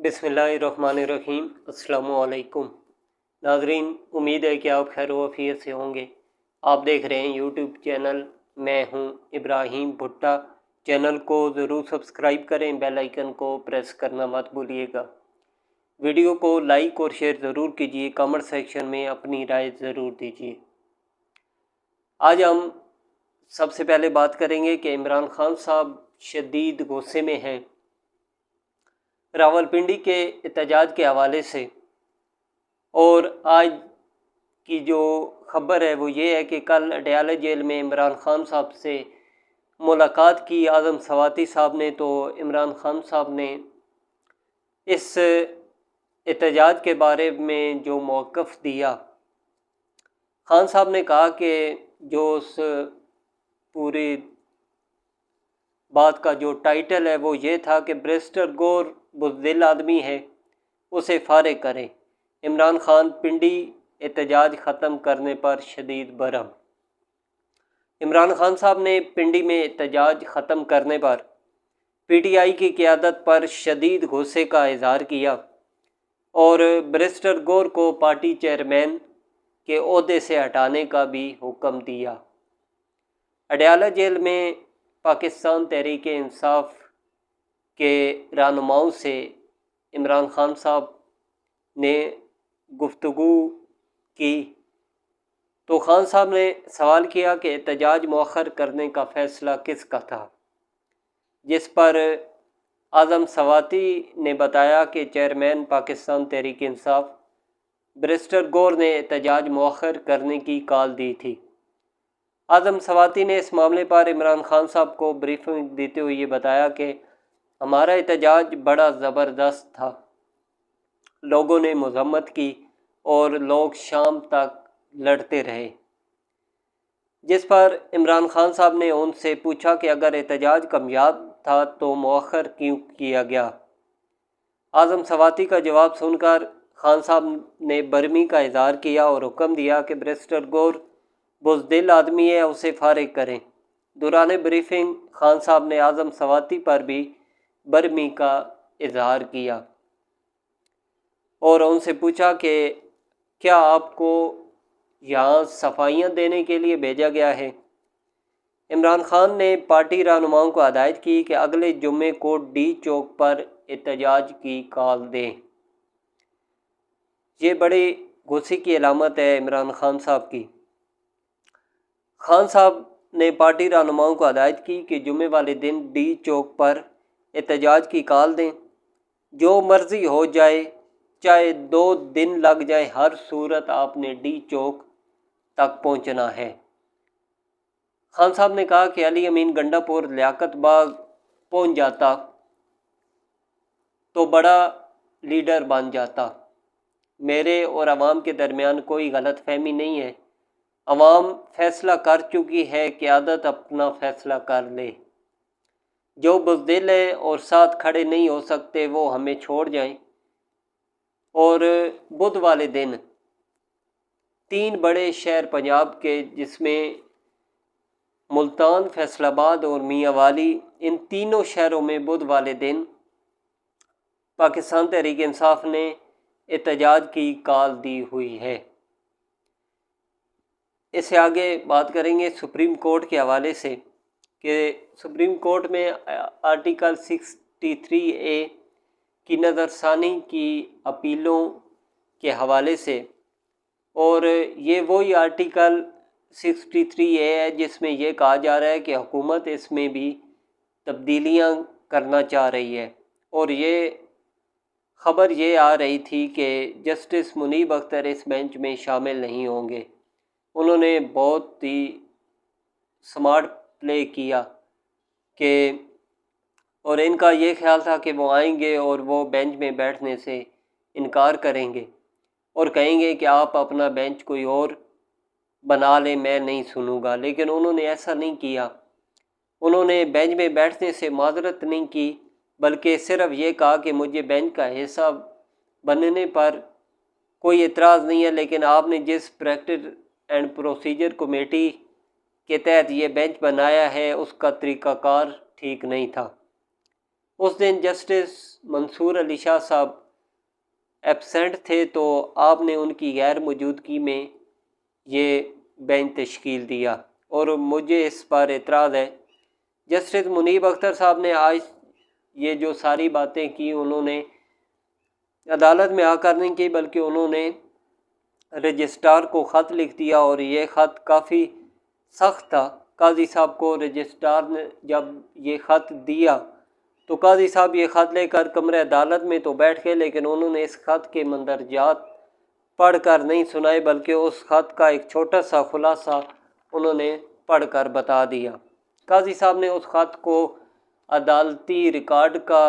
बिस्मिल्लाहिर्रहमानिर्रहीम। अस्सलामुअलैकुम नाज़रीन, उम्मीद है कि आप खैर वफ़ियत से होंगे। आप देख रहे हैं यूट्यूब चैनल, मैं हूं इब्राहिम भुट्टा। चैनल को ज़रूर सब्सक्राइब करें, बेल आइकन को प्रेस करना मत भूलिएगा। वीडियो को लाइक और शेयर ज़रूर कीजिए, कमेंट सेक्शन में अपनी राय ज़रूर दीजिए। आज हम सबसे पहले बात करेंगे कि इमरान खान साहब शदीद गुस्से में हैं रावलपिंडी के एहतजाज के हवाले से। और आज की जो खबर है वो ये है कि कल अडयाला जेल में इमरान खान साहब से मुलाकात की आज़म सवाती साहब ने। तो इमरान खान साहब ने इस एहतजाज के बारे में जो मौक़िफ़ दिया, खान साहब ने कहा कि जो उस पूरी बात का जो टाइटल है वो ये था कि बैरिस्टर गौर बुज़दिल आदमी है, उसे फारिग करें। इमरान खान पिंडी एहतजाज ख़त्म करने पर शदीद बरहम। इमरान खान साहब ने पिंडी में एहतजाज ख़त्म करने पर पीटीआई की क़यादत पर शदीद गुस्से का इज़हार किया और बैरिस्टर गौर को पार्टी चेयरमैन के ओहदे से हटाने का भी हुक्म दिया। अडयाला जेल में पाकिस्तान तहरीक इंसाफ के रहनुमाओं से इमरान खान साहब ने गुफ्तगू की तो खान साहब ने सवाल किया कि एहतजाज मौखर करने का फ़ैसला किसका था, जिस पर आज़म सवाती ने बताया कि चेयरमैन पाकिस्तान तहरीक इंसाफ बैरिस्टर गौर ने एहतजाज मौखर करने की कॉल दी थी। आज़म सवाती ने इस मामले पर इमरान खान साहब को ब्रीफिंग देते हुए ये बताया कि हमारा एहतजाज बड़ा ज़बरदस्त था, लोगों ने मज़म्मत की और लोग शाम तक लड़ते रहे। जिस पर इमरान खान साहब ने उनसे पूछा कि अगर एहतजाज कामयाब था तो मौखर क्यों किया गया। आज़म सवाती का जवाब सुनकर खान साहब ने बरहमी का इज़हार किया और हुक्म दिया कि बैरिस्टर गौर बुज़दिल आदमी है, उसे फारिग करें। दौरान ब्रीफिंग खान साहब ने आज़म सवाती पर भी बरहमी का इज़हार किया और उनसे पूछा कि क्या आपको यहाँ सफाइयाँ देने के लिए भेजा गया है। इमरान खान ने पार्टी रहनुमाओं को हदायत की कि अगले जुम्मे को डी चौक पर एहतजाज की कॉल दें। ये बड़ी गुस्से की अलामत है इमरान खान साहब की। खान साहब ने पार्टी रहनुमाओं को हदायत की कि जुम्मे वाले दिन डी चौक पर एहतजाज की कॉल दें, जो मर्ज़ी हो जाए, चाहे 2 दिन लग जाए, हर सूरत आपने डी चौक तक पहुंचना है। खान साहब ने कहा कि अली अमीन गंडापुर लियाकत बाग पहुंच जाता तो बड़ा लीडर बन जाता। मेरे और अवाम के दरमियान कोई गलत फहमी नहीं है। अवाम फैसला कर चुकी है, क़यादत अपना फ़ैसला कर ले। जो बुज़दिल हैं और साथ खड़े नहीं हो सकते वो हमें छोड़ जाएं। और बुध वाले दिन 3 बड़े शहर पंजाब के, जिसमें मुल्तान, फैसलाबाद और मियाँ वाली, इन तीनों शहरों में बुध वाले दिन पाकिस्तान तहरीक इंसाफ ने एहतजाज की कॉल दी हुई है। इससे आगे बात करेंगे सुप्रीम कोर्ट के हवाले से कि सुप्रीम कोर्ट में आर्टिकल 63A की नज़रसानी की अपीलों के हवाले से, और ये वही आर्टिकल 63A है जिसमें यह कहा जा रहा है कि हुकूमत इसमें भी तब्दीलियां करना चाह रही है। और ये ख़बर ये आ रही थी कि जस्टिस मुनीब अख्तर इस बेंच में शामिल नहीं होंगे। उन्होंने बहुत ही स्मार्ट प्ले किया कि, और इनका ये ख्याल था कि वो आएंगे और वो बेंच में बैठने से इनकार करेंगे और कहेंगे कि आप अपना बेंच कोई और बना लें, मैं नहीं सुनूंगा। लेकिन उन्होंने ऐसा नहीं किया। उन्होंने बेंच में बैठने से माजरत नहीं की, बल्कि सिर्फ ये कहा कि मुझे बेंच का हिस्सा बनने पर कोई एतराज़ नहीं है, लेकिन आपने जिस प्रैक्टिस एंड प्रोसीजर कमेटी के तहत ये बेंच बनाया है उसका तरीक़ाकार ठीक नहीं था। اس دن جسٹس منصور علی شاہ صاحب ایبسینٹ تھے، تو آپ نے ان کی غیر موجودگی میں یہ بینچ تشکیل دیا، اور مجھے اس پر اعتراض ہے۔ جسٹس منیب اختر صاحب نے آج یہ جو ساری باتیں کی، انہوں نے عدالت میں آ کر نہیں کی، بلکہ انہوں نے رجسٹرار کو خط لکھ دیا، اور یہ خط کافی سخت تھا۔ قاضی صاحب کو رجسٹرار نے جب یہ خط دیا تو قاضی صاحب یہ خط لے کر کمرہ عدالت میں تو بیٹھ گئے، لیکن انہوں نے اس خط کے مندرجات پڑھ کر نہیں سنائے، بلکہ اس خط کا ایک چھوٹا سا خلاصہ انہوں نے پڑھ کر بتا دیا۔ قاضی صاحب نے اس خط کو عدالتی ریکارڈ کا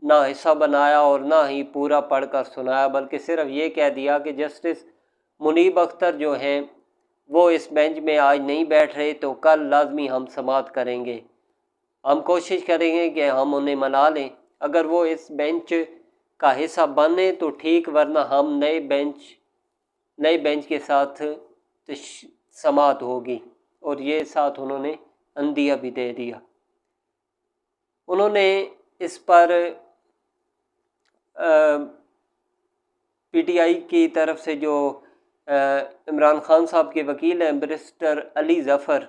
نہ حصہ بنایا اور نہ ہی پورا پڑھ کر سنایا، بلکہ صرف یہ کہہ دیا کہ جسٹس منیب اختر جو ہیں وہ اس بینچ میں آج نہیں بیٹھ رہے، تو کل لازمی ہم سماعت کریں گے، ہم کوشش کریں گے کہ ہم انہیں منا لیں، اگر وہ اس بینچ کا حصہ بنے تو ٹھیک، ورنہ ہم نئے بینچ کے ساتھ سماعت ہوگی، اور یہ ساتھ انہوں نے عندیہ بھی دے دیا۔ انہوں نے اس پر پی ٹی آئی کی طرف سے جو عمران خان صاحب کے وکیل ہیں بیرسٹر علی ظفر،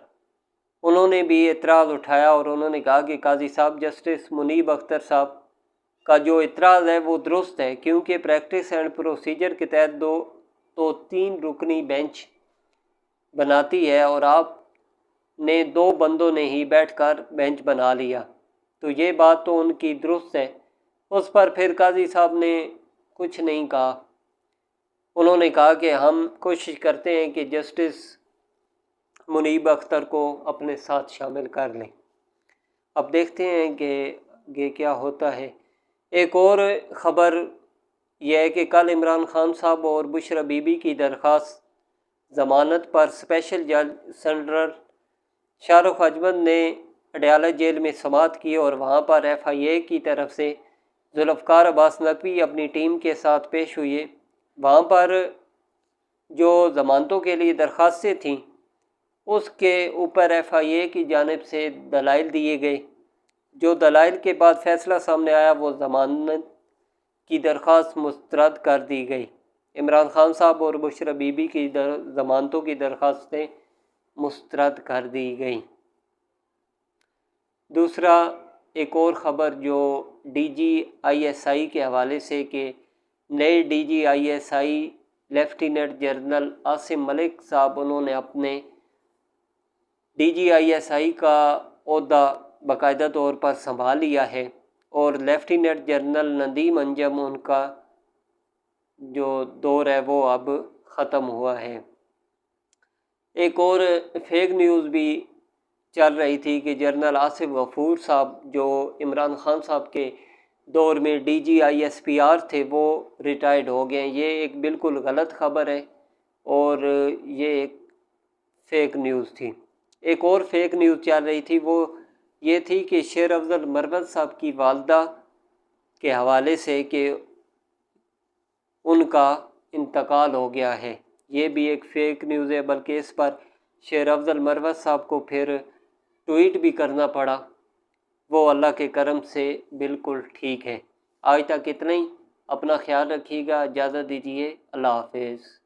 انہوں نے بھی اعتراض اٹھایا، اور انہوں نے کہا کہ قاضی صاحب جسٹس منیب اختر صاحب کا جو اعتراض ہے وہ درست ہے، کیونکہ پریکٹس اینڈ پروسیجر کے تحت 3 رکنی بینچ بناتی ہے، اور آپ نے 2 بندوں نے ہی بیٹھ کر بینچ بنا لیا، تو یہ بات تو ان کی درست ہے۔ اس پر پھر قاضی صاحب نے کچھ نہیں کہا، انہوں نے کہا کہ ہم کوشش کرتے ہیں کہ جسٹس منیب اختر کو اپنے ساتھ شامل کر لیں، اب دیکھتے ہیں کہ یہ کیا ہوتا ہے۔ ایک اور خبر یہ ہے کہ کل عمران خان صاحب اور بشرا بی بی کی درخواست ضمانت پر اسپیشل جج سینٹرل شاہ رخ اجمل نے اڈیالہ جیل میں سماعت کی، اور وہاں پر ایف آئی اے کی طرف سے ذوالفقار عباس نقوی اپنی ٹیم کے ساتھ پیش ہوئے۔ وہاں پر جو ضمانتوں کے لیے درخواستیں تھیں، اس کے اوپر ایف آئی اے کی جانب سے دلائل دیے گئے، جو دلائل کے بعد فیصلہ سامنے آیا وہ ضمانت کی درخواست مسترد کر دی گئی۔ عمران خان صاحب اور بشرا بی بی کی ضمانتوں کی درخواستیں مسترد کر دی گئیں۔ دوسرا ایک اور خبر جو ڈی جی آئی ایس آئی کے حوالے سے کہ نئے D G I S I lieutenant general Asim Malik صاحب، انہوں نے اپنے ڈی جی آئی ایس آئی کا عہدہ باقاعدہ طور پر سنبھال لیا ہے، اور لیفٹیننٹ جنرل ندیم انجم ان کا جو دور ہے وہ اب ختم ہوا ہے۔ ایک اور فیک نیوز بھی چل رہی تھی کہ جنرل آصف غفور صاحب جو عمران خان صاحب کے دور میں D G I S P R تھے وہ ریٹائرڈ ہو گئے ہیں۔ یہ ایک بالکل غلط خبر ہے، اور یہ ایک فیک نیوز تھی۔ ایک اور فیک نیوز چل رہی تھی، وہ یہ تھی کہ شیر افضل مروت صاحب کی والدہ کے حوالے سے کہ ان کا انتقال ہو گیا ہے، یہ بھی ایک فیک نیوز ہے، بلکہ اس پر شیر افضل مروت صاحب کو پھر ٹویٹ بھی کرنا پڑا۔ وہ اللہ کے کرم سے بالکل ٹھیک ہے۔ آج تک اتنا ہی، اپنا خیال رکھیے گا، اجازت دیجیے، اللہ حافظ۔